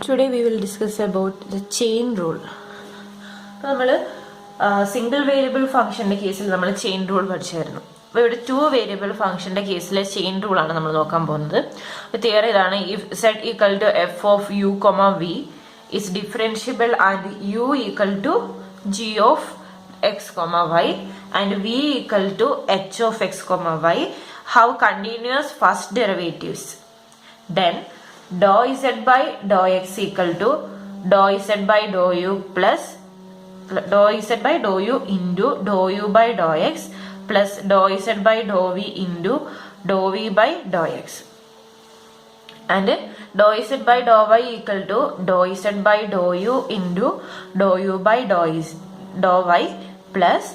Today we will discuss about the chain rule. നമ്മൾ single variable ഫംഗ്ഷന്റെ കേസിൽ നമ്മൾ ചെയിൻ റൂൾ പഠിച്ചായിരുന്നു. അപ്പോൾ ഇവിടെ 2 വേരിയബിൾ ഫംഗ്ഷന്റെ കേസിലെ ചെയിൻ റൂൾ ആണ് നമ്മൾ നോക്കാൻ പോകുന്നത്. അപ്പോൾ തിയറി ഇതാണ്: if z equal to f of u, v is differentiable and u equal to g of x, y and v equal to h of x, y have continuous first derivatives, then dou z by dou x equal to dou z by dou u plus dou z by dou u into dou u by dou x plus dou z by dou v into dou v by dou x, and dou z by dou y equal to dou z by dou u into dou u by dou y plus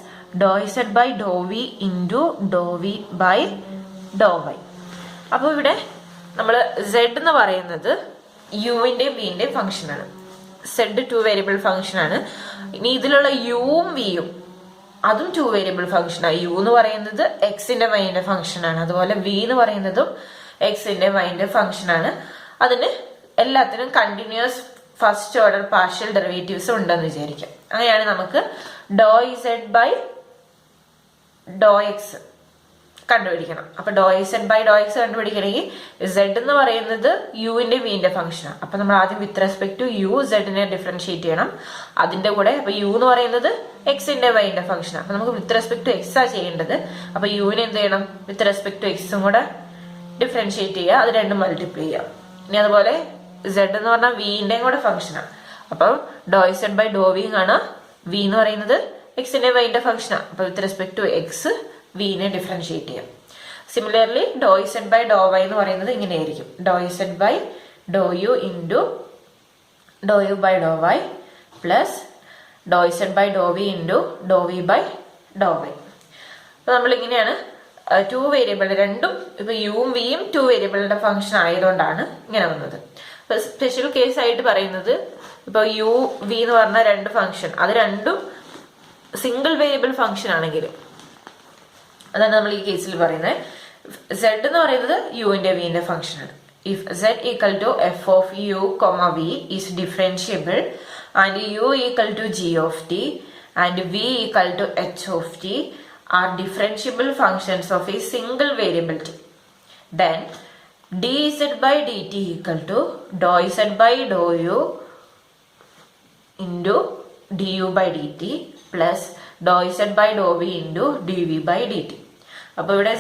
dou z by dou v into dou v by dou y. അപ്പോൾ ഇവിടെ നമ്മൾ z എന്ന് പറയുന്നത് യുവിന്റെയും വിന്റെയും function ആണ്. z 2 variable function ആണ്. ഇനി ഇതിലുള്ള യുവും വിയും അതും 2 വേരിയബിൾ ഫംഗ്ഷൻ ആണ്. യു എന്ന് പറയുന്നത് എക്സിന്റെ വൈന്റെ ഫംഗ്ഷൻ ആണ്. അതുപോലെ വി എന്ന് പറയുന്നതും എക്സിന്റെ വൈന്റെ ഫംഗ്ഷൻ ആണ്. അതിന് എല്ലാത്തിനും continuous first order partial derivatives ഉണ്ടെന്ന് വിചാരിക്കാം. അങ്ങനെയാണ് നമുക്ക് ഡോ z ബൈ ഡോ എക്സ് കണ്ടുപിടിക്കണം. അപ്പൊ ഡോ z ബൈ ഡോ എക്സ് കണ്ടുപിടിക്കണമെങ്കിൽ z എന്ന് പറയുന്നത് യുവിന്റെ വിന്റെ ഫംഗ്ഷനാണ്. അപ്പൊ നമ്മൾ ആദ്യം വിത്ത് റെസ്പെക്ട് ടു യു സെഡിനെ ഡിഫറൻഷിയേറ്റ് ചെയ്യണം. അതിന്റെ കൂടെ അപ്പൊ യു എന്ന് പറയുന്നത് എക്സിന്റെ വൈന്റെ ഫംഗ്ഷനാണ്. അപ്പൊ നമുക്ക് വിത്ത് റെസ്പെക്ട് ടു എക്സ് ആ ചെയ്യേണ്ടത്. അപ്പൊ യുവിനെ എന്ത് ചെയ്യണം? വിത്ത് റെസ്പെക്ട് ടു എക്സും കൂടെ ഡിഫറൻഷിയേറ്റ് ചെയ്യുക, അത് രണ്ടും മൾട്ടിപ്ലൈ ചെയ്യുക. ഇനി അതുപോലെ z എന്ന് പറഞ്ഞാൽ വിന്റെയും കൂടെ ഫംഗ്ഷനാണ്. അപ്പൊ ഡോ z ബൈ ഡോ വി ആണ്. വി എന്ന് പറയുന്നത് എക്സിന്റെ വൈന്റെ ഫംഗ്ഷനാണ്. അപ്പൊ വിത്ത് റെസ്പെക്ട് ടു എക്സ് വിനെ ഡിഫറൻഷിയേറ്റ് ചെയ്യാം. സിമിലർലി ഡോ z ബൈ ഡോ വൈ എന്ന് പറയുന്നത് ഇങ്ങനെയായിരിക്കും: ഡോ z by Dr U into ഡോ U by Dr Y plus ഡോ z by Dr V into ഡോ വി ബൈ ഡോ വൈ. അപ്പൊ നമ്മൾ ഇങ്ങനെയാണ് 2 വേരിയബിൾ, രണ്ടും ഇപ്പൊ യുവും വിയും 2 വേരിയബിളിന്റെ ഫംഗ്ഷൻ ആയതുകൊണ്ടാണ് ഇങ്ങനെ വന്നത്. ഇപ്പൊ സ്പെഷ്യൽ കേസ് ആയിട്ട് പറയുന്നത് ഇപ്പൊ യു വി എന്ന് പറഞ്ഞ 2 ഫംഗ്ഷൻ, അത് രണ്ടും സിംഗിൾ വേരിയബിൾ ഫംഗ്ഷൻ ആണെങ്കിൽ അതാണ് നമ്മൾ ഈ കേസിൽ പറയുന്നത്. z എന്ന് പറയുന്നത് യുവിന്റെ വിന്റെ ഫംഗ്ഷൻ ആണ്. If z equal to f of u, v is differentiable and u equal to g of t and v equal to h of t are differentiable functions of a single variable t, then dz by dt equal to dou z by dou u into du by dt plus dou z by dou v into dv by dt. അപ്പൊ ഇവിടെ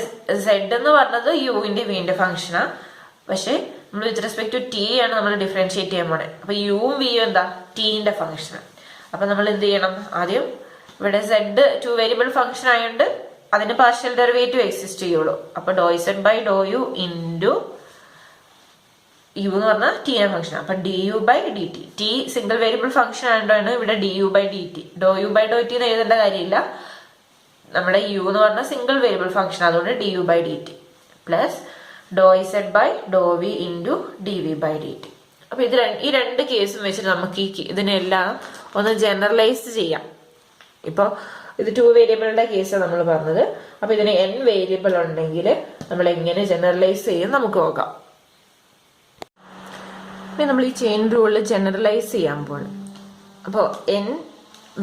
z എന്ന് പറഞ്ഞത് യുവിന്റെ വിന്റെ ഫംഗ്ഷനാ, പക്ഷെ നമ്മൾ വിത്ത് respect to T ആണ് നമ്മൾ differentiate ചെയ്യാൻ പോണേ. അപ്പൊ യുവും വിയും എന്താ? ടീന്റെ ഫംഗ്ഷനാണ്. അപ്പൊ നമ്മൾ എന്ത് ചെയ്യണം? ആദ്യം ഇവിടെ z 2 വേരിയബിൾ ഫംഗ്ഷൻ ആയതുകൊണ്ട് അതിന് പാർഷ്യൽ ഡെറിവേറ്റീവ് എക്സിസ്റ്റ് ചെയ്യുള്ളൂ. അപ്പൊ ഡോ z by Dr U into U എന്ന് പറഞ്ഞാൽ ടീന്റെ ഫംഗ്ഷൻ. അപ്പൊ D U by D T. T single variable function ആയതുകൊണ്ടാണ് ഇവിടെ D U by D T. ഡോ യു ബൈ ഡോ ടി എന്ന് എഴുതേണ്ട കാര്യമില്ല, നമ്മുടെ യു എന്ന് പറഞ്ഞ സിംഗിൾ വേരിയബിൾ ഫംഗ്ഷൻ, അതുകൊണ്ട് D U by D T plus ഡോ z by Dr V into D V by D T. അപ്പൊ ഈ രണ്ട് കേസും വെച്ചിട്ട് നമുക്ക് ഇതിനെല്ലാം ഒന്ന് ജനറലൈസ് ചെയ്യാം. ഇപ്പൊ ഇത് 2 വേരിയബിളിന്റെ കേസാണ് നമ്മൾ പറഞ്ഞത്. അപ്പൊ ഇതിന് n വേരിയബിൾ ഉണ്ടെങ്കിൽ നമ്മൾ എങ്ങനെ ജനറലൈസ് ചെയ്യും നമുക്ക് നോക്കാം. നമ്മൾ ഈ ചെയിൻ റൂളിൽ ജനറലൈസ് ചെയ്യാൻ പോകും. അപ്പോൾ n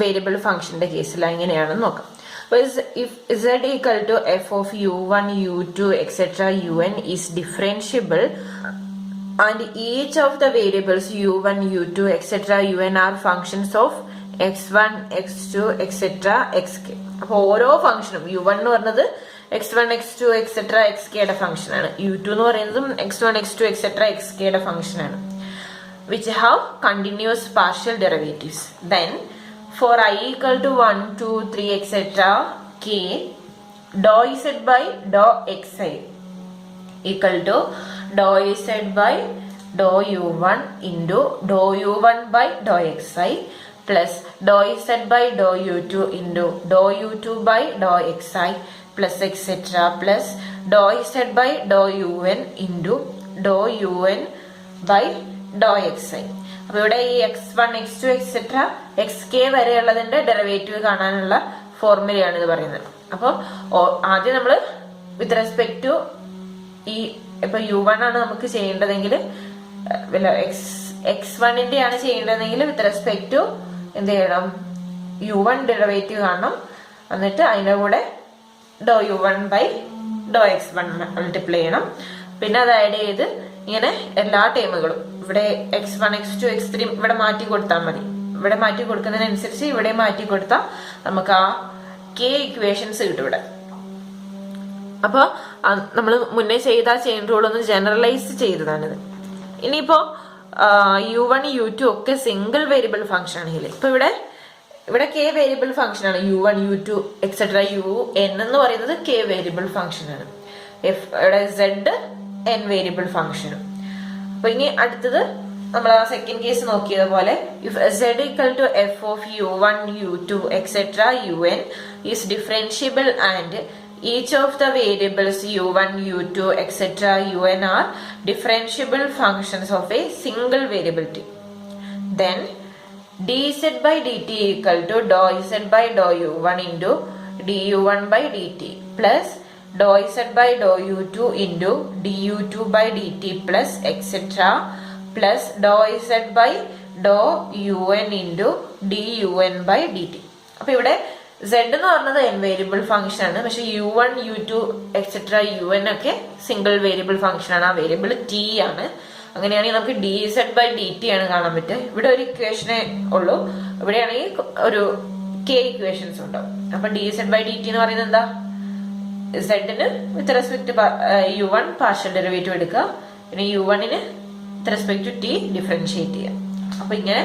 വേരിയബിൾ ഫംഗ്ഷന്റെ കേസിൽ എങ്ങനെയാണെന്ന് നോക്കാം. If z equal to f of u1, u2, etc. un is differentiable and each of the variables u1, u2, etc. un are functions of x1, x2, etc. xk. അപ്പോൾ ഓരോ ഫംഗ്ഷനും u1 എന്ന് പറയുന്നത് x1, x2, etc. xkയുടെ function ആണ്. u2 എന്ന് പറയുന്നതും x1, x2, etc. xkയുടെ function ആണ്. which have continuous partial derivatives. Then for I equal to 1, 2, 3, etc. k, dou z by dou xi equal to dou z by dou u1 into dou u1 by dou xi plus dou z by dou u2 into dou u2 by dou xi plus etc. plus dou z by dou un into dou un by dou xi. അപ്പൊ ഇവിടെ ഈ x1, x2, etc. xk വരെയുള്ളതിന്റെ derivative കാണാനുള്ള ഫോർമുലയാണ് ഇത് പറയുന്നത്. അപ്പോൾ ആദ്യം നമ്മൾ വിത്ത് respect to ഈ ഇപ്പൊ u1 ആണ് നമുക്ക് ചെയ്യേണ്ടതെങ്കിൽ x1 ആണ് ചെയ്യേണ്ടതെങ്കിൽ വിത്ത് റെസ്പെക്ട് ടു എന്ത് ചെയ്യണം, u1 ഡെറിവേറ്റീവ് കാണണം. എന്നിട്ട് അതിന്റെ കൂടെ ∂u1/∂x1 മൾട്ടിപ്ലൈ ചെയ്യണം. പിന്നെ അത് ആഡ് ചെയ്ത് ഇങ്ങനെ എല്ലാ ടേമുകളും ഇവിടെ x1 x2 x3 ഇവിടെ മാറ്റി കൊടുത്താൽ മതി. ഇവിടെ മാറ്റി കൊടുക്കുന്നതിനനുസരിച്ച് ഇവിടെ മാറ്റി കൊടുത്താൽ നമുക്ക് ആ k ഇക്വേഷൻസ് കിട്ടും ഇവിടെ. അപ്പൊ നമ്മൾ മുന്നേ ചെയ്ത ചെയിൻ റൂൾ ഒന്ന് ജനറലൈസ് ചെയ്തതാണിത്. ഇനിയിപ്പോ u1 u2 ഒക്കെ സിംഗിൾ വേരിയബിൾ ഫംഗ്ഷൻ ആണെങ്കിൽ, ഇപ്പൊ ഇവിടെ k വേരിയബിൾ ഫംഗ്ഷൻ ആണ്. u1 u2 എക്സെട്ര un എന്ന് പറയുന്നത് k വേരിയബിൾ ഫംഗ്ഷൻ ആണ്. ഇവിടെ z n വേരിയബിൾ ഫംഗ്ഷനും. അപ്പൊ ഇനി അടുത്തത് നമ്മൾ ആ സെക്കൻഡ് കേസ് നോക്കിയതുപോലെ if z equal to f of u1 u2 etc un is differentiable and each of the variables u1 u2 etc un are differentiable functions of a single variability, then dz by dt equal to dou z by dou u1 into du1 by dt plus dou z by dou u2 into du2 by dt plus etc plus dou z by dou un into dun by dt. അപ്പൊ ഇവിടെ z എന്ന് പറഞ്ഞത് n variable function ആണ്. പക്ഷെ u1 u2 etcetera un ഒക്കെ single variable function ആണ്. ആ variable t ആണ്. അങ്ങനെയാണെങ്കിൽ നമുക്ക് dz by dt ആണ് കാണാൻ പറ്റുക. ഇവിടെ ഒരു ഇക്വേഷനേ ഉള്ളൂ. ഇവിടെയാണെങ്കിൽ ഒരു k ഇക്വേഷൻസ് ഉണ്ടാവും. അപ്പൊ dz by dt എന്ന് പറയുന്നത് എന്താ, z ന് with respect u1 partial derivative എടുക്കുക, പിന്നെ u1 ന് with respect to t differentiate ചെയ്യുക. അപ്പൊ ഇങ്ങനെ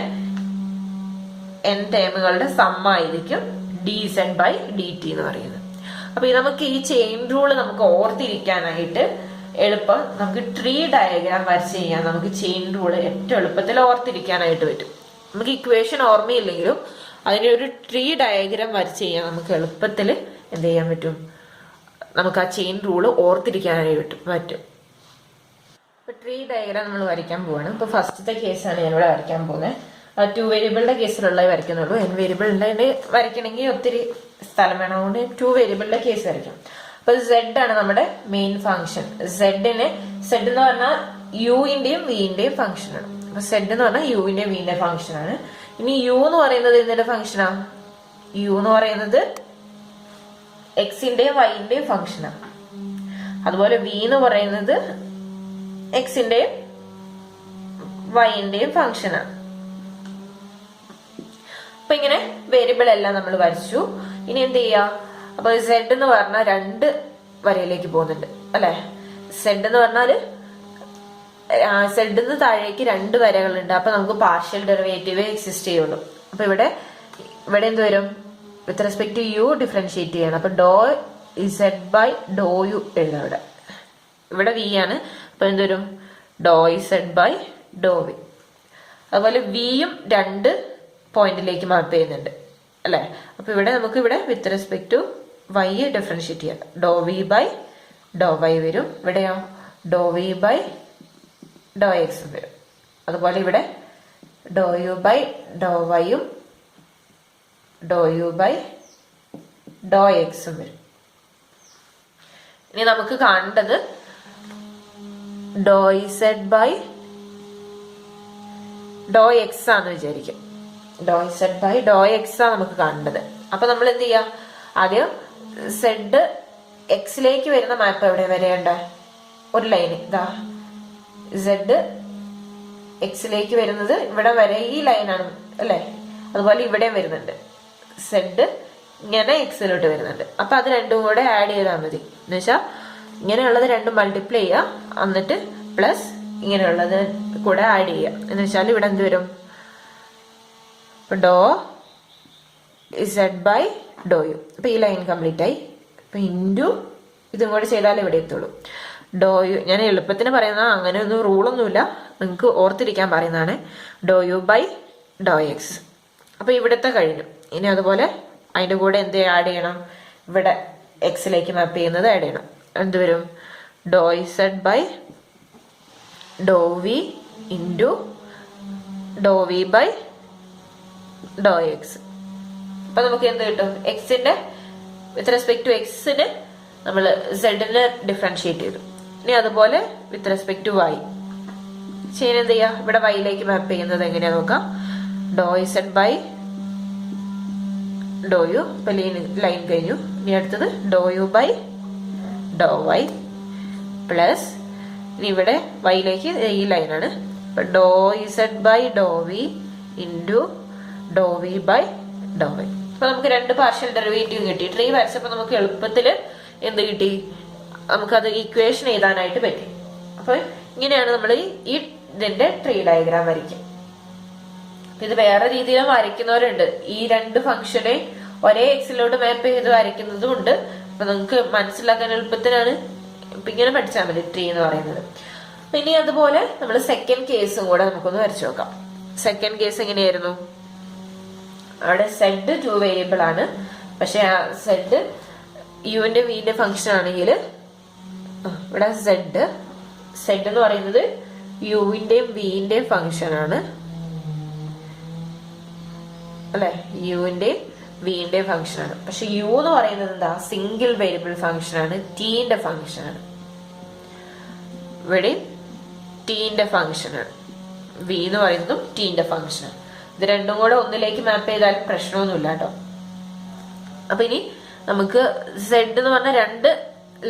n ടേമുകളുടെ സമ്മായിരിക്കും dz by dt എന്ന് പറയുന്നത്. അപ്പൊ നമുക്ക് ഈ ചെയിൻ റൂൾ നമുക്ക് ഓർത്തിരിക്കാനായിട്ട് എളുപ്പം നമുക്ക് ട്രീ ഡയഗ്രാം വരച്ച് ചെയ്യാൻ നമുക്ക് ചെയിൻ റൂൾ ഏറ്റവും എളുപ്പത്തിൽ ഓർത്തിരിക്കാനായിട്ട് പറ്റും. നമുക്ക് ഇക്വേഷൻ ഓർമ്മയില്ലെങ്കിലും അതിന്റെ ഒരു ട്രീ ഡയഗ്രാം വരച്ച് ചെയ്യാൻ നമുക്ക് എളുപ്പത്തിൽ എന്ത് ചെയ്യാൻ പറ്റും, നമുക്ക് ആ ചെയിൻ റൂൾ ഓർത്തിരിക്കാനായിട്ട് പറ്റും. ഇപ്പൊ ട്രീ ഡയഗ്രാം നമ്മൾ വരയ്ക്കാൻ പോവാണ്. ഇപ്പൊ ഫസ്റ്റത്തെ കേസാണ് ഞാനിവിടെ വരയ്ക്കാൻ പോകുന്നത്. 2 വേരിയബിളിന്റെ കേസിലുള്ള വരയ്ക്കുന്നുള്ളൂ. n വേരിയബിളിന്റെ വരയ്ക്കണമെങ്കിൽ ഒത്തിരി സ്ഥലം വേണം, അതുകൊണ്ട് 2 വേരിയബിളിന്റെ കേസ് വരയ്ക്കാം. അപ്പൊ z ആണ് നമ്മുടെ മെയിൻ ഫംഗ്ഷൻ. z എന്ന് പറഞ്ഞാൽ യുവിന്റെയും വിന്റെയും ഫംഗ്ഷൻ ആണ്. അപ്പൊ z എന്ന് പറഞ്ഞാൽ യുവിന്റെയും വിന്റെ ഫംഗ്ഷൻ ആണ്. ഇനി u എന്ന് പറയുന്നത് എന്തിന്റെ ഫംഗ്ഷനാ, u എന്ന് പറയുന്നത് എക്സിന്റെയും വൈന്റെയും ഫംഗ്ഷനാണ്. അതുപോലെ v എന്ന് പറയുന്നത് എക്സിന്റെയും വൈന്റെയും ഫംഗ്ഷനാണ്. അപ്പൊ ഇങ്ങനെ വേരിയബിൾ എല്ലാം നമ്മൾ വരച്ചു. ഇനി എന്ത് ചെയ്യാ, അപ്പൊ z എന്ന് പറഞ്ഞാൽ 2 വരയിലേക്ക് പോകുന്നുണ്ട് അല്ലെ. z എന്ന് പറഞ്ഞാല് z ന്ന് താഴേക്ക് 2 വരകളുണ്ട്. അപ്പൊ നമുക്ക് പാർഷ്യൽ ഡെറിവേറ്റീവ് എക്സിസ്റ്റ് ചെയ്യുള്ളൂ. അപ്പൊ ഇവിടെ എന്ത് വരും, with respect to U differentiate ചെയ്യണം. അപ്പൊ ഡോ z ബൈ ഡോ യു എഴുതാം. ഇവിടെ v ആണ്. അപ്പൊ എന്ത് വരും, ഡോ z ബൈ ഡോ v. അതുപോലെ വിയും 2 പോയിന്റിലേക്ക് മാപ്പ് ചെയ്യുന്നുണ്ട് അല്ലെ. അപ്പൊ ഇവിടെ നമുക്ക് ഇവിടെ with respect to y differentiate ചെയ്യാം. ഡോ v ബൈ ഡോ y വരും. ഇവിടെയോ ഡോ v ബൈ ഡോ എക്സ് വരും. അതുപോലെ ഇവിടെ ഡോ യു ബൈ ഡോ വൈയും ഡോ യു ബൈ ഡോ എക്സും വരും. ഇനി നമുക്ക് കാണേണ്ടത് ഡോ z ബൈ ഡോ എക്സ് ആണെന്ന് വിചാരിക്കും. ഡോ z ബൈ ഡോ എക്സ് ആണ് നമുക്ക് കാണേണ്ടത്. അപ്പൊ നമ്മൾ എന്ത് ചെയ്യാം, ആദ്യം z എക്സിലേക്ക് വരുന്ന മാപ്പ് എവിടെ വരെയുണ്ട ഒരു ലൈൻ ഇതാ, z എക്സിലേക്ക് വരുന്നത് ഇവിടെ വരെ ഈ ലൈനാണ് അല്ലെ. അതുപോലെ ഇവിടെയും വരുന്നുണ്ട്, z ഇങ്ങനെ എക്സിലോട്ട് വരുന്നുണ്ട്. അപ്പൊ അത് രണ്ടും കൂടെ ആഡ് ചെയ്താൽ മതി. എന്ന് വെച്ചാൽ ഇങ്ങനെയുള്ളത് രണ്ടും മൾട്ടിപ്ലൈ ചെയ്യുക, എന്നിട്ട് പ്ലസ് ഇങ്ങനെയുള്ളത് കൂടെ ആഡ് ചെയ്യുക. എന്ന് വെച്ചാൽ ഇവിടെ എന്ത് വരും, ഡോ z ബൈ ഡോ യു. അപ്പൊ ഈ ലൈൻ കംപ്ലീറ്റ് ആയി. അപ്പൊ ഇൻറ്റു ഇതും കൂടെ ചെയ്താലേ ഇവിടെ എത്തുള്ളൂ. ഡോ യു ഞാൻ എളുപ്പത്തിന് പറയുന്ന അങ്ങനെ ഒന്നും റൂളൊന്നുമില്ല, നിങ്ങൾക്ക് ഓർത്തിരിക്കാൻ പറയുന്നതാണ്. ഡോ യു ബൈ ഡോ എക്സ്. അപ്പൊ ഇവിടുത്തെ കഴിഞ്ഞു. ഇനി അതുപോലെ അതിന്റെ കൂടെ എന്ത് ആഡ് ചെയ്യണം, ഇവിടെ എക്സിലേക്ക് മാപ്പ് ചെയ്യുന്നത് ആഡ് ചെയ്യണം. എന്ത് വരും, ഡോ z by Dr V into ഡോ വി ബൈ ഡോ എക്സ്. അപ്പൊ നമുക്ക് എന്ത് കിട്ടും, എക്സിന്റെ വിത്ത് റെസ്പെക്ട് ടു എക്സിന് നമ്മൾ സെഡിന് ഡിഫറൻഷിയേറ്റ് ചെയ്തു. ഇനി അതുപോലെ with respect to y chain എന്ത് ചെയ്യാം, ഇവിടെ വൈയിലേക്ക് മാപ്പ് ചെയ്യുന്നത് എങ്ങനെയാ നോക്കാം. ഡോ ഇസഡ് ബൈ ഡോ യു, ഇപ്പൊ ലൈൻ കഴിഞ്ഞു. ഇനി അടുത്തത് ഡോ U by Dr Y plus, ഇനി ഇവിടെ വൈയിലേക്ക് ഈ ലൈനാണ്. ഇപ്പൊ ഡോ z by Dr V into ഡോ വി ബൈ ഡോ വൈ. അപ്പൊ നമുക്ക് രണ്ട് പാർഷ്യൽ ഡെറിവേറ്റീവ് കിട്ടി. ട്രീ വരച്ചപ്പോ നമുക്ക് എളുപ്പത്തില് എന്ത് കിട്ടി, നമുക്കത് ഇക്വേഷൻ എഴുതാനായിട്ട് പറ്റി. അപ്പൊ ഇങ്ങനെയാണ് നമ്മൾ ഈ ഇതിന്റെ ട്രീ ഡയഗ്രാം വരയ്ക്കുക. ഇത് വേറെ രീതിയിലും വരയ്ക്കുന്നവരുണ്ട്. ഈ രണ്ട് ഫംഗ്ഷനെ ഒരേ എക്സിലോട്ട് മാപ്പ് ചെയ്ത് വരയ്ക്കുന്നതും ഉണ്ട്. അപ്പൊ നമുക്ക് മനസ്സിലാക്കാൻ എളുപ്പത്തിനാണ് ഇപ്പൊ ഇങ്ങനെ പഠിച്ചാൽ മതി ട്രീ എന്ന് പറയുന്നത്. ഇനി അതുപോലെ നമ്മൾ സെക്കൻഡ് കേസും കൂടെ നമുക്കൊന്ന് വരച്ചു നോക്കാം. സെക്കൻഡ് കേസ് എങ്ങനെയായിരുന്നു, അവിടെ സെഡ് 2 വേരിയബിൾ ആണ്. പക്ഷെ ആ സെഡ് യുവിന്റെ വിന്റെ ഫംഗ്ഷൻ ആണെങ്കിൽ ഇവിടെ സെഡ് എന്ന് പറയുന്നത് യുവിന്റെയും വിന്റെയും ഫംഗ്ഷൻ ആണ് അല്ലെ, യുവിന്റെയും വിന്റെയും ഫംഗ്ഷൻ ആണ്. പക്ഷെ യു എന്ന് പറയുന്നത് എന്താ, സിംഗിൾ വേരിയബിൾ ഫംഗ്ഷൻ ആണ്, ടീന്റെ ഫംഗ്ഷൻ ആണ്. ഇവിടെ ടീന്റെ ഫംഗ്ഷൻ ആണ്, വി എന്ന് പറയുന്നതും ടീന്റെ ഫംഗ്ഷൻ ആണ്. ഇത് രണ്ടും കൂടെ ഒന്നിലേക്ക് മാപ്പ് ചെയ്താലും പ്രശ്നമൊന്നുമില്ല കേട്ടോ. അപ്പൊ ഇനി നമുക്ക് സെഡ് എന്ന് പറഞ്ഞ രണ്ട്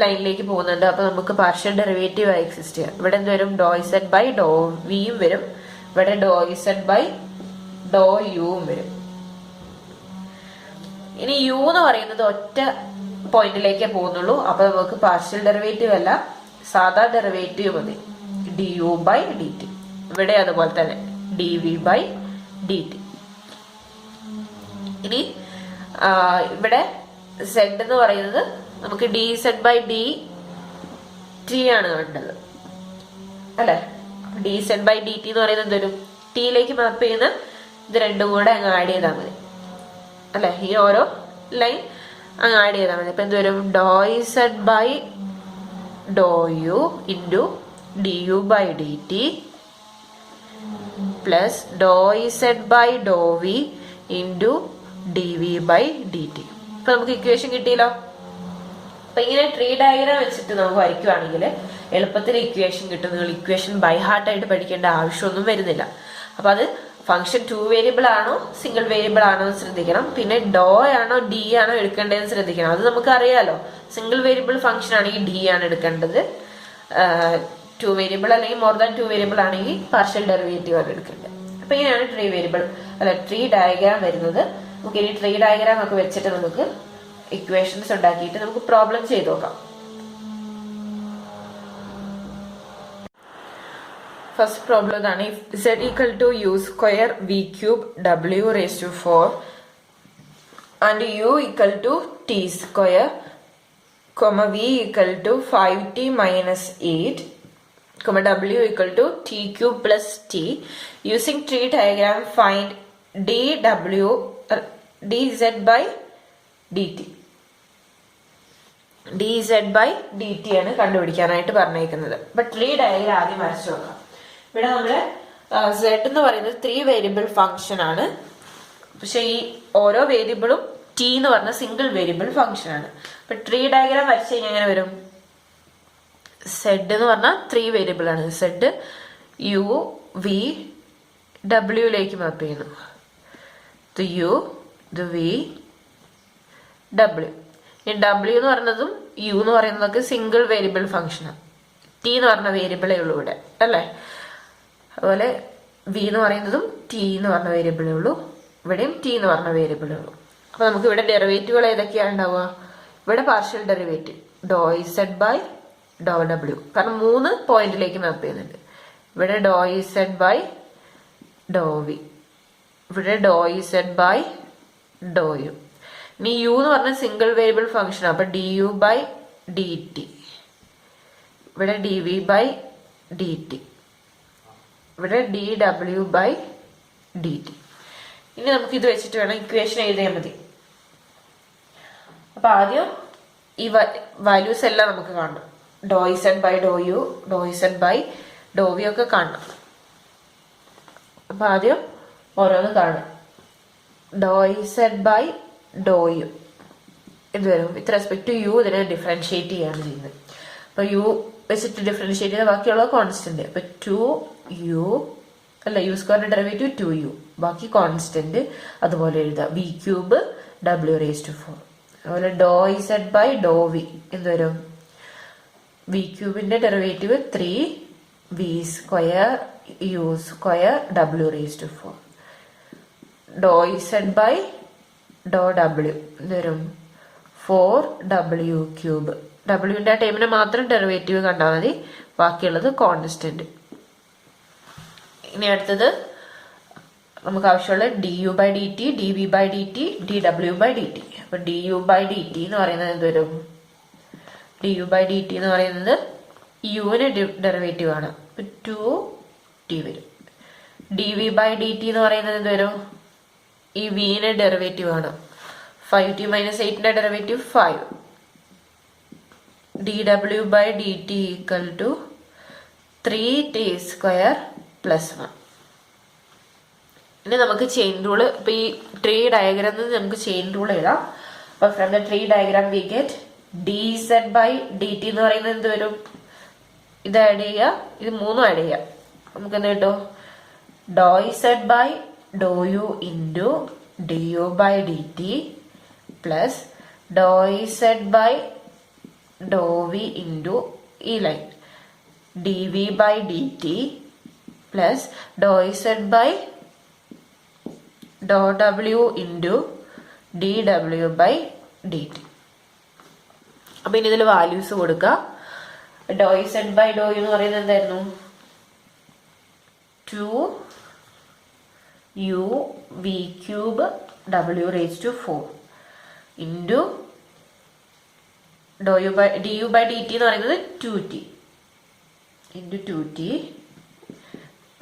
ലൈനിലേക്ക് പോകുന്നുണ്ട്. അപ്പൊ നമുക്ക് പാർഷ്യൽ ഡെറിവേറ്റീവ് ആയി എക്സിസ്റ്റ് ചെയ്യാം. ഇവിടെ എന്ത് വരും, ഡോ ഇസഡ് ബൈ ഡോ വിയും വരും, ഇവിടെ ഡോ ഇസഡ് ബൈ ഡോ യുവും വരും. ഇനി യു എന്ന് പറയുന്നത് ഒറ്റ പോയിന്റിലേക്കേ പോകുന്നുള്ളൂ. അപ്പൊ നമുക്ക് പാർഷ്യൽ ഡെറിവേറ്റീവ് അല്ല, സാധാ ഡെറിവേറ്റീവ് മതി, D U by D T. ഇവിടെ അതുപോലെ തന്നെ D V by D T. ഇനി ഇവിടെ സെഡ് എന്ന് പറയുന്നത് നമുക്ക് D Z by D T ആണ് കണ്ടത് അല്ലെ. D Z by D T എന്ന് പറയുന്നത് എന്തൊരു ടിയിലേക്ക് മാപ്പ് ചെയ്യുന്ന ഇത് രണ്ടും കൂടെ അങ്ങ് ആഡ് ചെയ്താൽ മതി അല്ലെ. ഈ ഓരോ ലൈൻ അങ്ങ് ആഡ് ചെയ്താൽ മതി. അപ്പൊ എന്ത് വരും, ഡോ z by Dr U into d U by D T plus ഡോ z by Dr V into D V by D t. ഇപ്പൊ നമുക്ക് ഇക്വേഷൻ കിട്ടിയല്ലോ. അപ്പൊ ഇങ്ങനെ ട്രീ ഡയഗ്രാം വെച്ചിട്ട് നമുക്ക് വരയ്ക്കുവാണെങ്കിൽ എളുപ്പത്തിൽ ഇക്വേഷൻ കിട്ടും. നിങ്ങൾ ഇക്വേഷൻ ബൈ ഹാർട്ട് ആയിട്ട് പഠിക്കേണ്ട ആവശ്യമൊന്നും വരുന്നില്ല. അപ്പൊ അത് ഫംഗ്ഷൻ 2 വേരിയബിൾ ആണോ സിംഗിൾ വേരിയബിൾ ആണോ എന്ന് ശ്രദ്ധിക്കണം. പിന്നെ ഡോ ആണോ ഡി ആണോ എടുക്കേണ്ടതെന്ന് ശ്രദ്ധിക്കണം. അത് നമുക്ക് അറിയാലോ, സിംഗിൾ വേരിയബിൾ ഫംഗ്ഷൻ ആണെങ്കിൽ ഡി ആണ് എടുക്കേണ്ടത്. 2 വേരിയബിൾ അല്ലെങ്കിൽ മോർ ദാൻ 2 വേരിയബിൾ ആണെങ്കിൽ പാർഷ്യൽ ഡെറിവേറ്റീവ് ആണ് എടുക്കേണ്ടത്. അപ്പൊ ഇങ്ങനെയാണ് ട്രീ ഡയഗ്രാം വരുന്നത്. നമുക്ക് ഇനി ട്രീ ഡയഗ്രാം ഒക്കെ വെച്ചിട്ട് നമുക്ക് ഇക്വേഷൻസ് ഉണ്ടാക്കിയിട്ട് നമുക്ക് പ്രോബ്ലം ചെയ്ത് നോക്കാം. ഫസ്റ്റ് പ്രോബ്ലം ഇതാണ്. z equal to U square V cube w raise to 4 and u equal to T square v equal to 5t minus 8 w equal to t cube plus t. Using tree diagram, find dz by dt. dz by dt ആണ് കണ്ടുപിടിക്കാനായിട്ട് പറഞ്ഞേക്കുന്നത്. അപ്പൊ tree diagram ആദ്യം വരച്ചു നോക്കാം. ഇവിടെ നമ്മള് z എന്ന് പറയുന്നത് 3 വേരിയബിൾ ഫംഗ്ഷൻ ആണ്. പക്ഷെ ഈ ഓരോ വേരിയബിളും t എന്ന് പറഞ്ഞ സിംഗിൾ വേരിയബിൾ ഫംഗ്ഷൻ ആണ്. അപ്പൊ ട്രീ ഡയഗ്രാം വരച്ചു കഴിഞ്ഞാൽ എങ്ങനെ വരും, സെഡ് എന്ന് പറഞ്ഞാൽ 3 വേരിയബിൾ ആണ്. സെഡ് യു വി ഡബ്ല്യൂയിലേക്ക് മാപ്പ് ചെയ്യുന്നു. ഇത് യു, ഇത് വി, ഡബ്ല്യു. ഈ ഡബ്ല്യു എന്ന് പറയുന്നതും യു എന്ന് പറയുന്നതൊക്കെ സിംഗിൾ വേരിയബിൾ ഫംഗ്ഷനാണ്. ടി എന്ന് പറഞ്ഞ വേരിയബിളേ ഉള്ളൂ ഇവിടെ അല്ലേ. അതുപോലെ വി എന്ന് പറയുന്നതും ടി എന്ന് പറഞ്ഞ വേരിയബിളേ ഉള്ളൂ, ഇവിടെയും ടി എന്ന് പറഞ്ഞ വേരിയബിളേ ഉള്ളൂ. അപ്പൊ നമുക്ക് ഇവിടെ ഡെറിവേറ്റീവുകൾ ഏതൊക്കെയാണ് ഉണ്ടാവുക, ഇവിടെ പാർഷ്യൽ ഡെറിവേറ്റീവ് ഡോ ഇസഡ് ബൈ ഡോ ഡബ്ല്യു, കാരണം 3 പോയിന്റിലേക്ക് മാപ്പ് ചെയ്യുന്നുണ്ട്. ഇവിടെ ഡോ ഇസഡ് ബൈ ഡോ വി, ഇവിടെ ഡോ ഇസഡ് ബൈ ഡോ യു. ഇനി യു എന്ന് പറഞ്ഞ സിംഗിൾ വേരിയബിൾ ഫംഗ്ഷൻ, അപ്പൊ D U by D T, ഇവിടെ d V by D T, ഇവിടെ ഡി ഡബ്ല്യു ബൈ ഡി ടി. ഇനി നമുക്ക് ഇത് വെച്ചിട്ട് വേണം ഇക്വേഷൻ എഴുതിയാൽ മതി. അപ്പൊ ആദ്യം ഈ വാല്യൂസ് എല്ലാം നമുക്ക് കാണണം. ഡോ ഇസഡ് ബൈ ഡോ യു, ഡോ ഇസഡ് ബൈ ഡോ വി ഒക്കെ കാണണം. അപ്പൊ ആദ്യം ഓരോന്ന് കാണും. ഡോ ഇസഡ് ബൈ ഡോ യു ഇത് വരും. വിത്ത് റെസ്പെക്ട് ടു യു ഇതിനെ ഡിഫറൻഷിയേറ്റ് ചെയ്യാണ് ചെയ്യുന്നത്. അപ്പൊ യു വെച്ചിട്ട് ഡിഫറൻഷിയേറ്റ് ചെയ്ത ബാക്കിയുള്ള കോൺസ്റ്റന്റ്. അപ്പൊ 2 യു അല്ല, യു സ്ക്വയറിന്റെ ഡെറിവേറ്റീവ് 2u, ബാക്കി കോൺസ്റ്റന്റ് അതുപോലെ എഴുതാം. വി ക്യൂബ് ഡബ്ല്യു റേസ് ടു 4. അതുപോലെ ഡോ ഇസഡ് ബൈ ഡോ വി എന്ത് വരും? വി ക്യൂബിന്റെ derivative 3v square u square W raise to 4. ഡോ ഇസഡ് ബൈ ഡോ ഡബ്ല്യു എന്ത് വരും? 4w cube. ഡബ്ല്യുവിന്റെ ആ ടൈമിന് മാത്രം ഡെറിവേറ്റീവ് കണ്ടാൽ മതി, ബാക്കിയുള്ളത് കോൺസ്റ്റന്റ്. ഇനി അടുത്തത് നമുക്ക് ആവശ്യമുള്ള du/dt, dv/dt, dw/dt. അപ്പൊ du/dt എന്ന് പറയുന്നത് എന്ത് വരും? du/dt എന്ന് പറയുന്നത് യുവിന് ഡെറിവേറ്റീവ് ആണ്, 2t വരും. dv/dt എന്ന് പറയുന്നത് എന്ത് വരും? ഈ വിന് ഡെറിവേറ്റീവ് ആണ്, 5t - 8ന്റെ derivative 5. dw/dt equal to 3t square plus 1. ഇനി നമുക്ക് ചെയിൻ റൂള്, ഇപ്പൊ ഈ ട്രീ ഡയഗ്രാമിൽ നിന്ന് നമുക്ക് ചെയിൻ റൂൾ എഴുതാം. അപ്പൊ from the tree diagram we get dz/dt എന്ന് പറയുന്നത് എന്ത് വരും? ഇത് ആഡ് ചെയ്യുക, ഇത് മൂന്നും ആഡ് ചെയ്യുക. നമുക്ക് എന്ത് കിട്ടും? ഡോ z by Dr U into du/dt plus ഡോ z by Dr V into ഈ ലൈൻ dv/dt പ്ലസ് ഡോ z ബൈ ഡോ w ഇൻറ്റു dw/dt. അപ്പൊ ഇനി ഇതിൽ വാല്യൂസ് കൊടുക്കുക. ഡോ z ബൈ ഡോ എന്ന് പറയുന്നത് എന്തായിരുന്നു? 2u v cube w raise to 4 into du/dt എന്ന് പറയുന്നത് 2t ഇൻറ്റു 2t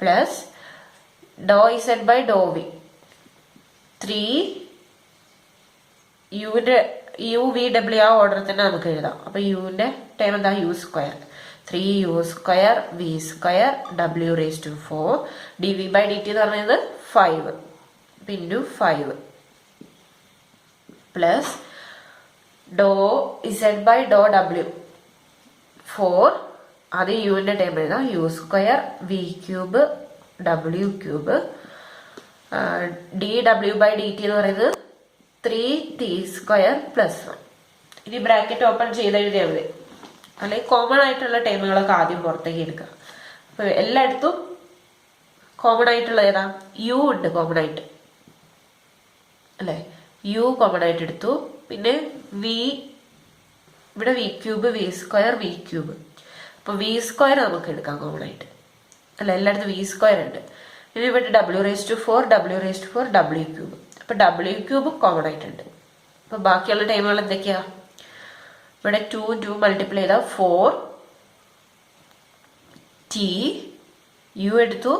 പ്ലസ് ഡോ z by Dr V 3 U V W ആ ഓർഡർ തന്നെ നമുക്ക് എഴുതാം. അപ്പൊ യുവിന്റെ ടൈം എന്താ? U square 3u square V square W raise to 4 dv/dt എന്ന് പറയുന്നത് 5 ഇൻറ്റു 5 പ്ലസ് ഡോ z ബൈ ഡോ w 4, അത് യുവിന്റെ ടൈം എഴുതാം, U square V cube W cube dw/dt എന്ന് പറയുന്നത് 3t സ്ക്വയർ പ്ലസ് 1. ഇനി ബ്രാക്കറ്റ് ഓപ്പൺ ചെയ്ത് എഴുതിയാൽ മതി, അല്ലെങ്കിൽ കോമൺ ആയിട്ടുള്ള ടൈമുകളൊക്കെ ആദ്യം പുറത്തേക്ക് എടുക്കുക. അപ്പൊ എല്ലായിടത്തും കോമൺ ആയിട്ടുള്ള ഏതാ? യു ഉണ്ട് കോമൺ ആയിട്ട് അല്ലെ, യു കോമൺ ആയിട്ട് എടുത്തു. പിന്നെ വി, ഇവിടെ V cube V square V cube, അപ്പൊ വി സ്ക്വയർ നമുക്ക് എടുക്കാം കോമൺ ആയിട്ട് അല്ല, എല്ലായിടത്തും വി സ്ക്വയർ ഉണ്ട്. ഇനി ഇവിടെ W raise to 4 W cube, അപ്പൊ ഡബ്ല്യു ക്യൂബ് കോമൺ ആയിട്ടുണ്ട്. അപ്പൊ ബാക്കിയുള്ള ടൈമുകൾ എന്തൊക്കെയാ? ഇവിടെ 2 മൾട്ടിപ്ലൈ ചെയ്താൽ 4t, യു എടുത്തു,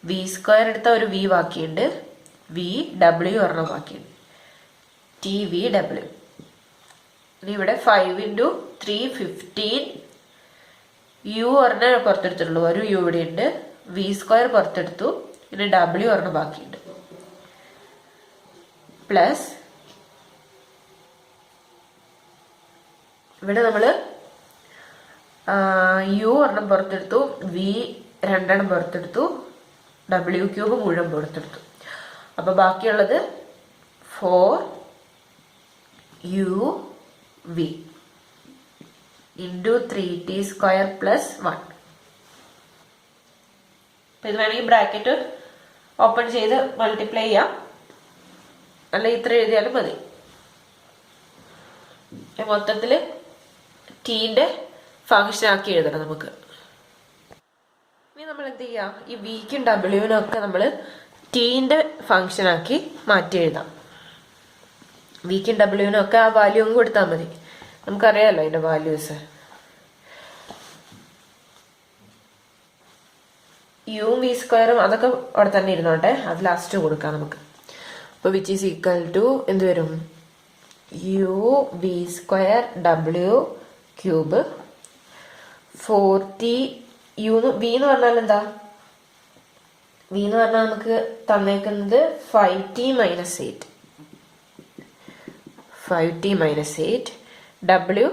വി സ്ക്വയർ എടുത്ത ഒരു വി ബാക്കിയുണ്ട്, വി ഡബ്ല്യു ഒരെണ്ണം ബാക്കിയുണ്ട്, ടി വി ഡബ്ല്യു. ഇനി ഇവിടെ 5 ഇൻറ്റു 3 15, യു ഒരെണ്ണം പുറത്തെടുത്തിട്ടുള്ളൂ, ഒരു യു ഇവിടെ ഉണ്ട്, വി സ്ക്വയർ പുറത്തെടുത്തു, പിന്നെ ഡബ്ല്യു ഒരെണ്ണം ബാക്കിയുണ്ട് പ്ലസ് ഇവിടെ നമ്മള് യു ഒരെണ്ണം പുറത്തെടുത്തു, വി രണ്ടെണ്ണം പുറത്തെടുത്തു, ഡബ്ല്യു ക്യൂബ് മുഴുവൻ പുറത്തെടുത്തു. അപ്പൊ ബാക്കിയുള്ളത് 4uv into 3t square plus 1. ഇത് വേണമെങ്കിൽ ബ്രാക്കറ്റ് ഓപ്പൺ ചെയ്ത് മൾട്ടിപ്ലൈ ചെയ്യാം, അല്ല ഇത്ര എഴുതിയാലും മതി. മൊത്തത്തില് ടീന്റെ ഫംഗ്ഷൻ ആക്കി എഴുതണം നമുക്ക്. ഇനി നമ്മൾ എന്ത് ചെയ്യാം? ഈ വിക്കും ഡബ്ല്യുവിനും ഒക്കെ നമ്മൾ ടീന്റെ ഫംഗ്ഷൻ ആക്കി മാറ്റി എഴുതാം. വിക്കും ഡബ്ല്യുവിനും ഒക്കെ ആ വാല്യൂ അങ്ങ് കൊടുത്താൽ മതി, നമുക്കറിയാമല്ലോ അതിന്റെ വാല്യൂസ്. യുവും വി സ്ക്വയറും അതൊക്കെ അവിടെ തന്നെ ഇരുന്നോട്ടെ, അത് ലാസ്റ്റ് കൊടുക്കാം നമുക്ക്. അപ്പൊ വിച്ച് ഈസ് ഈക്വൽ ടു എന്ത് വരും? U V square W cube 4t U V എന്ന് പറഞ്ഞാൽ എന്താ? വി എന്ന് പറഞ്ഞാൽ നമുക്ക് തന്നേക്കുന്നത് 5t minus 8 W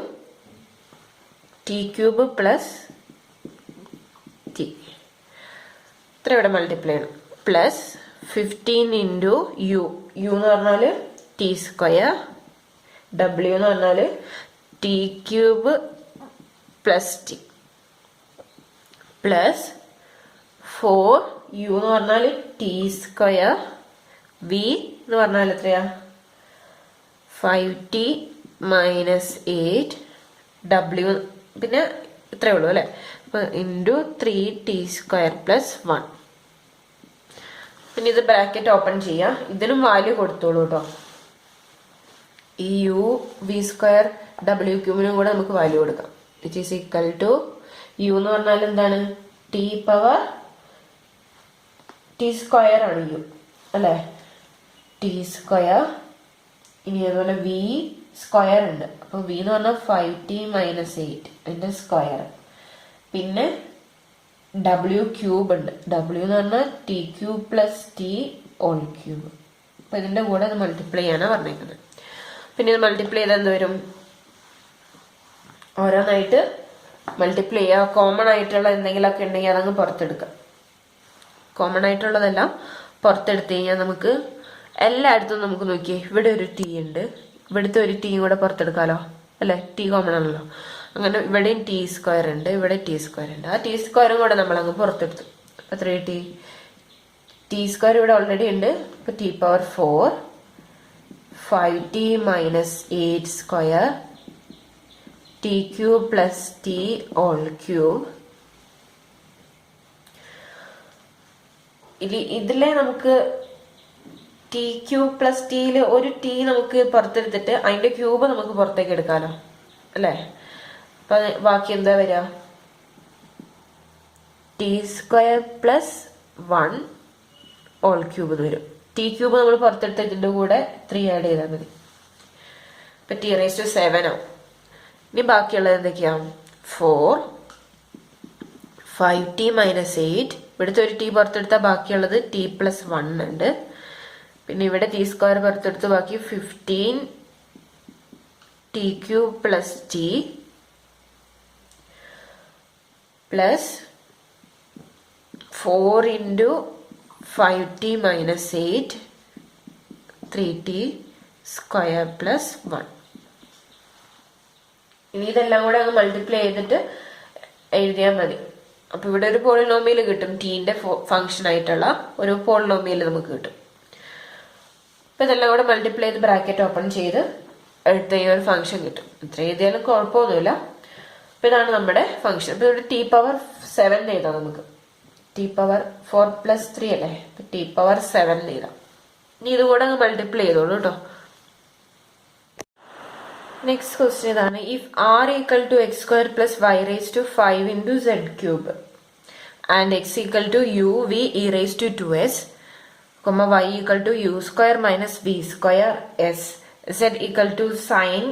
T cube plus T. ഇത്ര ഇവിടെ മൾട്ടിപ്ലൈ ചെയ്യണം. Plus 15 into U. യു എന്ന് പറഞ്ഞാൽ ടി സ്ക്വയർ. ഡബ്ല്യു എന്ന് പറഞ്ഞാൽ T cube plus T. Plus 4 U എന്ന് പറഞ്ഞാൽ ടി സ്ക്വയർ. വി എന്ന് പറഞ്ഞാൽ എത്രയാ? 5t minus 8 W. പിന്നെ ഇത്രയേ ഉള്ളൂ അല്ലേ. അപ്പോൾ ഇൻറ്റു 3t സ്ക്വയർ പ്ലസ് 1. പിന്നെ ഇത് ബ്രാക്കറ്റ് ഓപ്പൺ ചെയ്യാം. ഇതിനും വാല്യൂ കൊടുത്തോളൂ കേട്ടോ. ഈ യു വി സ്ക്വയർ ഡബ്ല്യു ക്യൂബിനും കൂടെ നമുക്ക് വാല്യൂ കൊടുക്കാം. It is equal to U എന്ന് പറഞ്ഞാൽ എന്താണ്? ടി പവർ ടി സ്ക്വയർ ആണ് യു അല്ലേ. T square. ഇനി അതുപോലെ വി സ്ക്വയർ ഉണ്ട്. അപ്പോൾ വി എന്ന് പറഞ്ഞാൽ 5t മൈനസ് 8 അതിൻ്റെ സ്ക്വയർ. പിന്നെ ഡബ്ല്യു ക്യൂബ് ഉണ്ട്. ഡബ്ല്യു എന്ന് പറഞ്ഞാൽ T cube plus T all cube. അപ്പോൾ ഇതിൻ്റെ കൂടെ അത് മൾട്ടിപ്ലൈ ചെയ്യാനാണ് പറഞ്ഞേക്കുന്നത്. പിന്നെ ഇത് മൾട്ടിപ്ലൈ ചെയ്താൽ എന്ത് വരും? ഓരോന്നായിട്ട് മൾട്ടിപ്ലൈ ചെയ്യുക. കോമൺ ആയിട്ടുള്ള എന്തെങ്കിലുമൊക്കെ ഉണ്ടെങ്കിൽ അതങ്ങ് പുറത്തെടുക്കാം. കോമൺ ആയിട്ടുള്ളതെല്ലാം പുറത്തെടുത്ത് കഴിഞ്ഞാൽ നമുക്ക് എല്ലായിടത്തും നമുക്ക് നോക്കിയേ, ഇവിടെ ഒരു ടി ഉണ്ട്, ഇവിടുത്തെ ഒരു ടിയും കൂടെ പുറത്തെടുക്കാമല്ലോ അല്ലേ. ടി കോമൺ ആണല്ലോ. അങ്ങനെ ഇവിടെയും ടി സ്ക്വയർ ഉണ്ട്, ഇവിടെ ടി സ്ക്വയർ ഉണ്ട്. ആ ടി സ്ക്വയറും കൂടെ നമ്മളങ്ങ് പുറത്തെടുത്തു. അപ്പോൾ എത്ര ടി? ടി സ്ക്വയർ ഇവിടെ ഓൾറെഡി ഉണ്ട്. ഇപ്പോൾ T power 4 5t minus 8 square T cube plus T all cube. ഇതിലെ നമുക്ക് ടി ക്യൂബ് പ്ലസ് ടിയിൽ ഒരു ടി നമുക്ക് പുറത്തെടുത്തിട്ട് അതിന്റെ ക്യൂബ് നമുക്ക് പുറത്തേക്ക് എടുക്കാമല്ലോ അല്ലേ. അപ്പൊ ബാക്കി എന്താ വരിക? T square plus 1 all cube എന്ന് വരും. ടി ക്യൂബ് നമ്മൾ പുറത്തെടുത്ത് ഇതിന്റെ കൂടെ 3 ആഡ് ചെയ്താൽ മതി. ഇപ്പൊ ടി റേസ് ടു 7 ആവും. ഇനി ബാക്കിയുള്ളത് എന്തൊക്കെയാവും? 4 5t മൈനസ് 8. ഇവിടുത്തെ ഒരു ടി പുറത്തെടുത്താൽ ബാക്കിയുള്ളത് ടി പ്ലസ് 1 ഉണ്ട്. പിന്നെ ഇവിടെ ടി സ്ക്വയർ പുറത്തെടുത്ത് ബാക്കി 15 T cube plus T plus 4 into 5t minus 8 3t square plus 1. ഇനി ഇതെല്ലാം കൂടെ അങ്ങ് മൾട്ടിപ്ലൈ ചെയ്തിട്ട് എഴുതിയാൽ മതി. അപ്പൊ ഇവിടെ ഒരു പോളിനോമിയൽ കിട്ടും. ടീന്റെ ഫംഗ്ഷൻ ആയിട്ടുള്ള ഒരു പോളിനോമിയൽ നമുക്ക് കിട്ടും. അപ്പൊ ഇതെല്ലാം കൂടെ മൾട്ടിപ്ലൈ ചെയ്ത് ബ്രാക്കറ്റ് ഓപ്പൺ ചെയ്ത് എടുത്ത ഈ ഒരു ഫംഗ്ഷൻ കിട്ടും. ഇത്ര എഴുതിയാലും കുഴപ്പമൊന്നുമില്ല. അപ്പൊ ഇതാണ് നമ്മുടെ ഫംഗ്ഷൻ. അപ്പൊ ഇവിടെ ടി പവർ 7 എഴുതാം നമുക്ക്. ടി പവർ 4 പ്ലസ് 3 അല്ലേ. ടി പവർ 7 എഴുതാം. ഇനി ഇതുകൂടെ അങ്ങ് മൾട്ടിപ്ലൈ ചെയ്തോളൂ കേട്ടോ. നെക്സ്റ്റ് ക്വസ്റ്റ്യൻ ഇതാണ്. If r equal to X square plus Y raise to 5 into Z cube and X equal to U V E raise to 2s, y equal to U square minus V square S, z equal to sine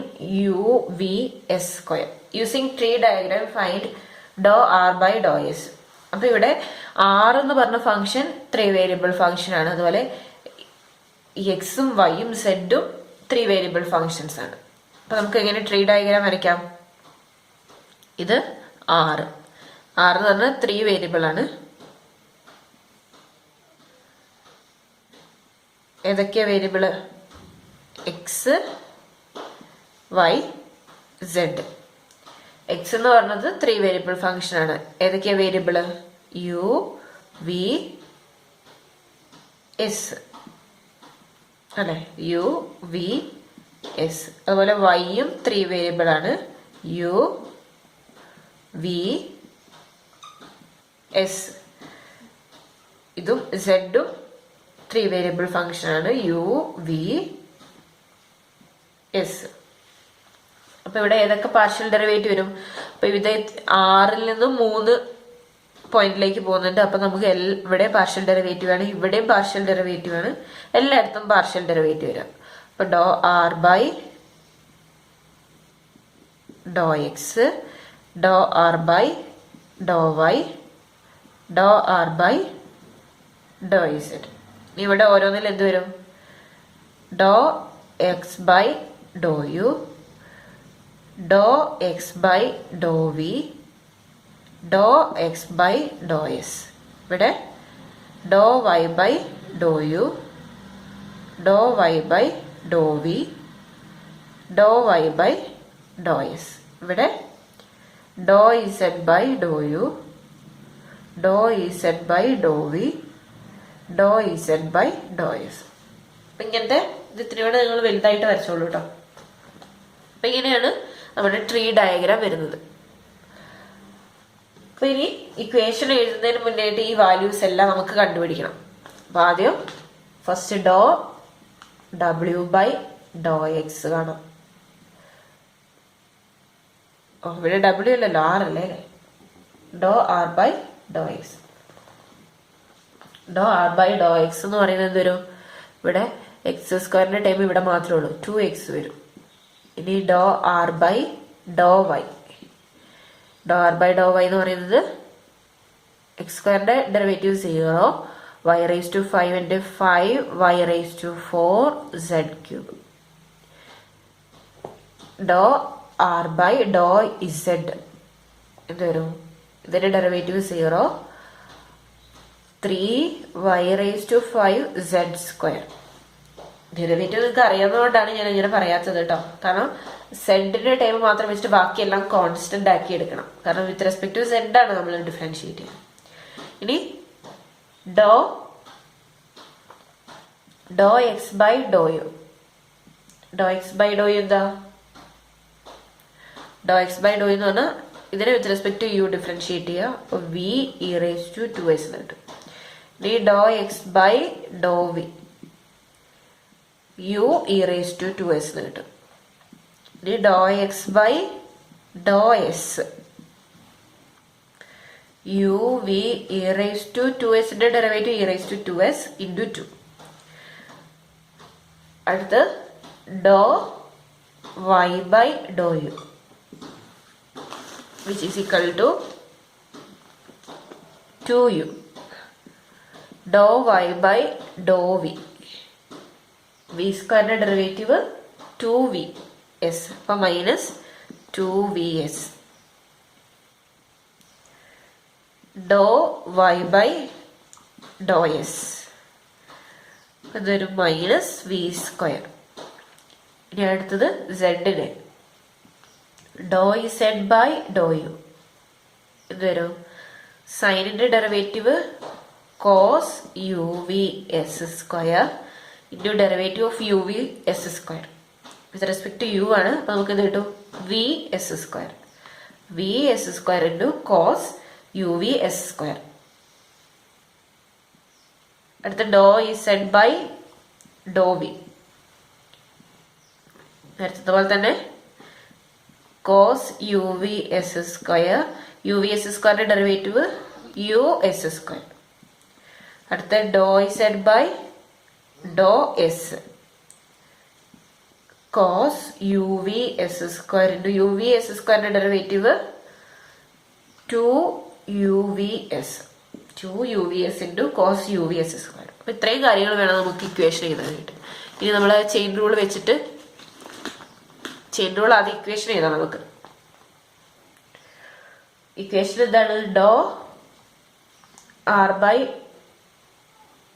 U V S square. Using tree diagram find ഡോ R by Dr S. അപ്പൊ ഇവിടെ R എന്ന് പറഞ്ഞ function 3 variable function ആണ്. അതുപോലെ എക്സും വൈയും സെഡും 3 variable functions ആണ്. അപ്പൊ നമുക്ക് എങ്ങനെ ട്രീ ഡയഗ്രാം വരയ്ക്കാം? ഇത് ആർ എന്ന് പറഞ്ഞാൽ 3 വേരിയബിൾ ആണ്. ഏതൊക്കെയാ variable? X Y Z. X എന്ന് പറഞ്ഞത് 3 വേരിയബിൾ ഫംഗ്ഷൻ ആണ്. ഏതൊക്കെയാ വേരിയബിള്? യു വി എസ് അല്ലെ. U V S. അതുപോലെ വൈയും 3 വേരിയബിൾ ആണ്. U V S. ഇതും സെഡും 3 വേരിയബിൾ ഫംഗ്ഷൻ ആണ്. U V S. അപ്പൊ ഇവിടെ ഏതൊക്കെ പാർഷ്യൽ ഡെറിവേറ്റീവ് വരും? അപ്പൊ ഇത് 6ൽ നിന്നും 3 പോയിന്റിലേക്ക് പോകുന്നുണ്ട്. അപ്പൊ നമുക്ക് ഇവിടെ പാർഷ്യൽ ഡെറിവേറ്റീവ് ആണ്, ഇവിടെയും പാർഷ്യൽ ഡെറിവേറ്റീവ് ആണ്, എല്ലായിടത്തും പാർഷ്യൽ ഡെറിവേറ്റീവ് വരാം. അപ്പൊ dou R by Dr x, dou R by Dr y, dou R by Dr z. ഇവിടെ ഓരോന്നിൽ എന്ത് വരും? ഡോ X by Dr u, Dr X by Dr v, ഡോ എക്സ് ബൈ ഡോ എസ്. ഇവിടെ ഡോ വൈ ബൈ ഡോ യു, ഡോ Y by Dr v, ഡോ വൈ ബൈ ഡോ എസ്. ഇവിടെ ഡോ ഇസെഡ് ബൈ ഡോ യു, ഡോ ഇസെഡ് ബൈ ഡോ വി, ഡോ z by Dr S. അപ്പൊ ഇങ്ങനത്തെ ഇത് ഇത്രയോടെ നിങ്ങൾ വലുതായിട്ട് വരച്ചോളൂ കേട്ടോ. അപ്പൊ ഇങ്ങനെയാണ് നമ്മുടെ ട്രീ ഡയഗ്രാം വരുന്നത്. അപ്പൊ ഇനി ഇക്വേഷൻ എഴുതുന്നതിന് മുന്നായിട്ട് ഈ വാല്യൂസ് എല്ലാം നമുക്ക് കണ്ടുപിടിക്കണം. അപ്പൊ ആദ്യം ഫസ്റ്റ് ഡോ ഡബ്ല്യു ബൈ ഡോ എക്സ് കാണാം. ഇവിടെ ഡബ്ല്യു അല്ലല്ലോ, ആർ അല്ലേ. Doe R by Dr x. Dou R by Dr X എന്ന് പറയുന്നത് എന്തൊരു, ഇവിടെ എക്സ് സ്ക്വയറിന്റെ ടൈം ഇവിടെ മാത്രമേ ഉള്ളൂ, 2x വരും. ഇനി doe R by Dr y. Dou R by Dr Y എന്ന് പറയുന്നത് എക്സ് സ്ക്വയറിന്റെ derivative 0, y raise to 5 into 5 y raise to 4 z cube. Doe R by doe z എന്ത് വരും, ഇതിന്റെ derivative 0, 3y raise to 5 z square. Derivative നിങ്ങൾക്ക് അറിയാവുന്നതുകൊണ്ടാണ് ഞാൻ ഇങ്ങനെ പറയാത്തത് കേട്ടോ. കാരണം സെഡിന്റെ ടൈം മാത്രം വെച്ചിട്ട് ബാക്കിയെല്ലാം കോൺസ്റ്റന്റ് ആക്കി എടുക്കണം. കാരണം വിത്ത് റെസ്പെക്ട് ടു സെഡ് ആണ് നമ്മൾ ഡിഫറൻഷിയേറ്റ് ചെയ്യുന്നത്. ഇനി doe X by Dr u. Dr X by Dr u എന്താ, doe X by Dr u എന്ന് പറഞ്ഞാൽ ഇതിനെ with respect to U differentiate ചെയ്യുക. V E raise to 2s എന്ന് കിട്ടും. ഇനി doe X by Dr v, u e raise to 2s എന്ന് കിട്ടും. ഇനി doe X by Dr s, u V E raise to 2sന്റെ derivative e raise to 2s into 2. അടുത്ത് ഡോ Y by Dr u which is equal to 2u, doe Y by Dr v, v സ്ക്വയറിന്റെ derivative 2vs, അപ്പൊ minus 2vs. Doe Y by Dr s, ഇതൊരു minus V square. ഇനി അടുത്തത് സെഡിന് doe z by Dr u, ഇത് വരും സൈനിന്റെ derivative cos u V S square into derivative of u V S square. With respect to u ആണ്. അപ്പൊ നമുക്ക് എന്ത് കിട്ടും, v S square, v S square into cos u V S square. അടുത്ത doe z by Dr v, നേരത്തെ തന്നെ cos u V S square, u V s സ്ക്വയറിന്റെ derivative u s square. അടുത്ത doe z by Dr s, cos u V S square into u V s സ്ക്വയറിന്റെ derivative 2uvs, 2uvs into cos u V S square. അപ്പൊ ഇത്രയും കാര്യങ്ങൾ വേണം നമുക്ക് equation എഴുതാനായിട്ട്. ഇനി നമ്മൾ ചെയിൻ റൂൾ വെച്ചിട്ട് ചെയിൻ റൂൾ ആദ്യം ഇക്വേഷൻ എഴുതാം നമുക്ക്. ഇക്വേഷൻ എന്താണ്, dou R by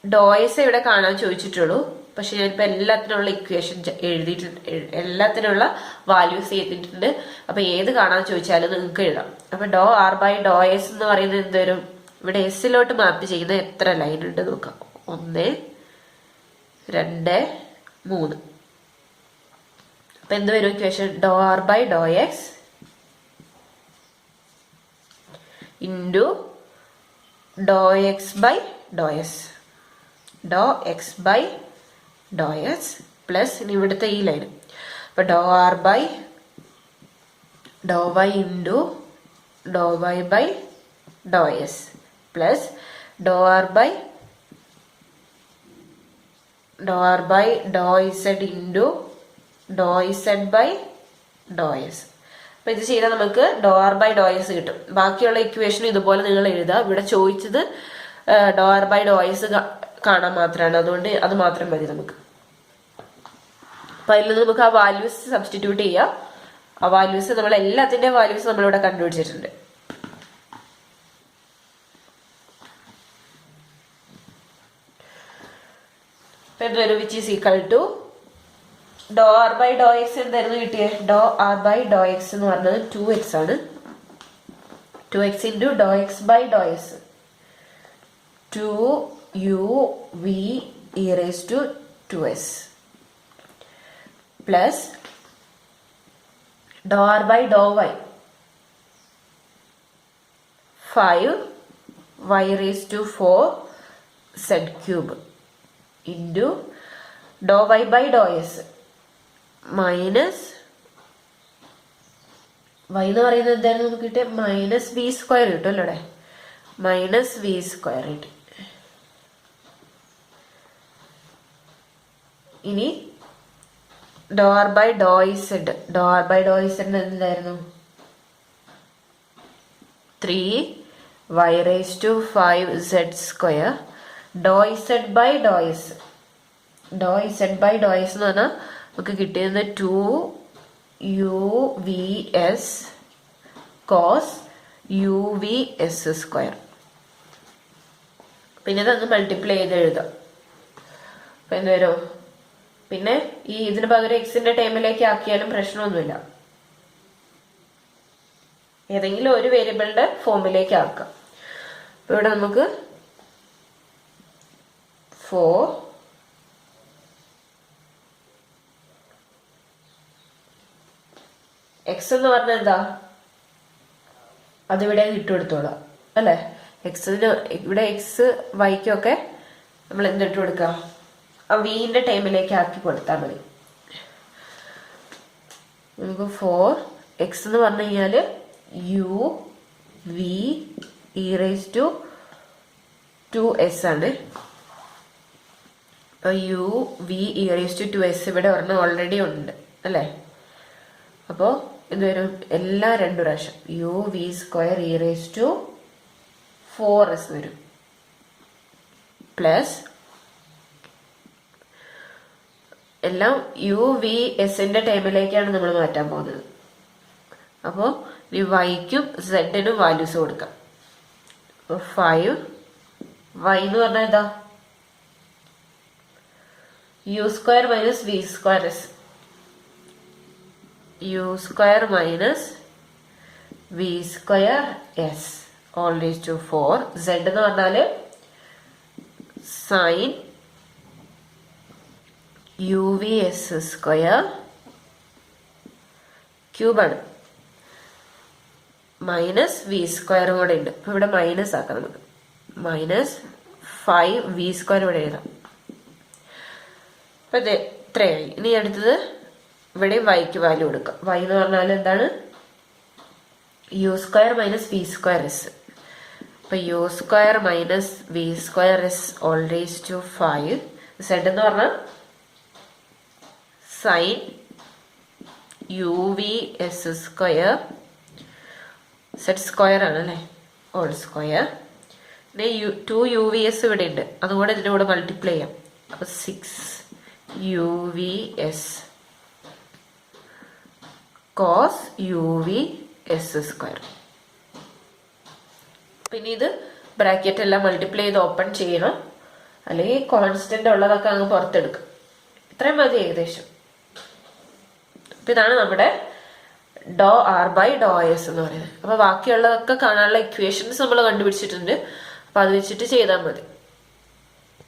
Dr s ഇവിടെ കാണാൻ ചോദിച്ചിട്ടുള്ളൂ. പക്ഷെ ഞാനിപ്പോൾ എല്ലാത്തിനുള്ള ഇക്വേഷൻ എഴുതിയിട്ടുണ്ട്, എല്ലാത്തിനുള്ള വാല്യൂസ് ചെയ്തിട്ടുണ്ട്. അപ്പൊ ഏത് കാണാൻ ചോദിച്ചാലും നിങ്ങൾക്ക് എഴുതാം. അപ്പൊ dou R by Dr s എന്ന് പറയുന്നത് എന്തോരും, ഇവിടെ എസിലോട്ട് മാപ്പ് ചെയ്യുന്ന എത്ര ലൈൻ ഉണ്ട് നോക്കാം. 1 2 3. അപ്പൊ എന്ത് വരും equation, doe R by Dr x into Dr X by Dr s, doe X by Dr s plus ഇനി ഇവിടുത്തെ ഈ ലൈൻ. അപ്പൊ dou R by Dr y into Dr Y by Dr s plus dou R by doe z into doe z by Dr S. അപ്പൊ ഇത് ചെയ്താൽ നമുക്ക് doe R by Dr s കിട്ടും. ബാക്കിയുള്ള ഇക്വേഷനും ഇതുപോലെ നിങ്ങൾ എഴുതുക. ഇവിടെ ചോദിച്ചത് doe R by Dr S കാണാൻ മാത്രമാണ്, അതുകൊണ്ട് അത് മാത്രം മതി നമുക്ക്. അപ്പൊ അതിൽ നിന്ന് നമുക്ക് ആ വാല്യൂസ് സബ്സ്റ്റിറ്റ്യൂട്ട് ചെയ്യാം. ആ വാല്യൂസ് നമ്മൾ എല്ലാത്തിൻ്റെ വാല്യൂസ് നമ്മളിവിടെ കണ്ടുപിടിച്ചിട്ടുണ്ട്. അപ്പൊ എന്ത് വരും? വിച്ച് ഈസ് ഈക്വൽ ടു ഡോ ആർ ബൈ ഡോ എക്സ് എന്തായിരുന്നു കിട്ടിയേ? ഡോ ആർ ബൈ ഡോ എക്സ് എന്ന് പറഞ്ഞത് 2x ആണ്. 2x into Dr X by Dr S 2uv e raised to 2s plus dou R by Dr Y 5y raised to 4z cube into Dr Y by Dr S minus y എന്ന് പറയുന്നത് എന്തായിരുന്നു നമുക്ക് കിട്ടിയ? Minus V square കിട്ടും അല്ലേ? Minus V square കിട്ടി. ഇനി doe R by Dr z, doe R by Dr z എന്തായിരുന്നു? 3y raised to 5z square doe z by Dr s. Doe z by Dr s എന്ന് പറഞ്ഞാൽ നമുക്ക് കിട്ടിയത് 2uvs cos uvs square. പിന്നെ ഇതങ്ങ് multiply ചെയ്ത് എഴുതാം. അപ്പൊ എന്ത് വരും? പിന്നെ ഈ ഇതിന് പകരം എക്സിന്റെ ടൈമിലേക്ക് ആക്കിയാലും പ്രശ്നമൊന്നുമില്ല. ഏതെങ്കിലും ഒരു വേരിയബിളിന്റെ ഫോമിലേക്ക് ആക്കാം. അപ്പൊ ഇവിടെ നമുക്ക് 4 എക്സ് എന്ന് പറഞ്ഞ എന്താ? അതിവിടെ ഇട്ടുകൊടുത്തോളാം അല്ലെ? എക്സിന് ഇവിടെ എക്സ് വൈക്കൊക്കെ നമ്മൾ എന്തിട്ട് കൊടുക്കാം? ആ വിന്റെ ടൈമിലേക്ക് ആക്കി കൊടുത്താൽ മതി. നമുക്ക് 4x എന്ന് പറഞ്ഞു കഴിഞ്ഞാല് uv e raised to 2s ആണ്. അപ്പൊ uv e raised to 2s ഇവിടെ ഒരെണ്ണം ഓൾറെഡി ഉണ്ട് അല്ലെ? അപ്പോ ഇത് വരും എല്ലാ രണ്ടു പ്രാവശ്യം uv square e raised to 4s വരും പ്ലസ് എല്ലാം uvs-ന്റെ ടൈമിലേക്കാണ് നമ്മൾ മാറ്റാൻ പോകുന്നത്. അപ്പോൾ ഈ വൈക്കും സെഡിനും വാല്യൂസ് കൊടുക്കാം. 5y എന്ന് പറഞ്ഞാൽ എന്താ? u square minus V square s, u square minus V square S all raise to 4. z എന്ന് പറഞ്ഞാല് സൈൻ uvs സ്ക്വയർ ക്യൂബാണ് മൈനസ് വി സ്ക്വയർ കൂടെ ഉണ്ട്. അപ്പൊ ഇവിടെ മൈനസ് ആക്കാം. നമുക്ക് മൈനസ് 5v സ്ക്വയർ ഇവിടെ എഴുതാം. അപ്പൊ ഇത് ഇത്രയായി. ഇനി അടുത്തത് ഇവിടെ വൈക്ക് വാല്യൂ കൊടുക്കാം. y എന്ന് പറഞ്ഞാൽ എന്താണ്? u square minus V square S. അപ്പൊ u square minus V square S all raise to 5. z എന്ന് പറഞ്ഞാൽ sine uvs square, set square ആണ് അല്ലേ, ഓൾ സ്ക്വയർ. പിന്നെ 2uvs ഇവിടെ ഉണ്ട്, അതുകൂടെ ഇതിന്റെ കൂടെ മൾട്ടിപ്ലൈ ചെയ്യാം. അപ്പൊ 6uvs കോസ് uvs സ്ക്വയർ. പിന്നെ ഇത് ബ്രാക്കറ്റ് എല്ലാം മൾട്ടിപ്ലൈ ചെയ്ത് ഓപ്പൺ ചെയ്യണം, അല്ലെങ്കിൽ കോൺസ്റ്റന്റ് ഉള്ളതൊക്കെ അങ്ങ് പുറത്തെടുക്കും. ഇത്രയും മതി ഏകദേശം. അപ്പൊ ഇതാണ് നമ്മുടെ dou R by Dr s എന്ന് പറയുന്നത്. അപ്പൊ ബാക്കിയുള്ളതൊക്കെ കാണാനുള്ള ഇക്വേഷൻസ് നമ്മൾ കണ്ടുപിടിച്ചിട്ടുണ്ട്. അപ്പൊ അത് വെച്ചിട്ട് ചെയ്താൽ മതി.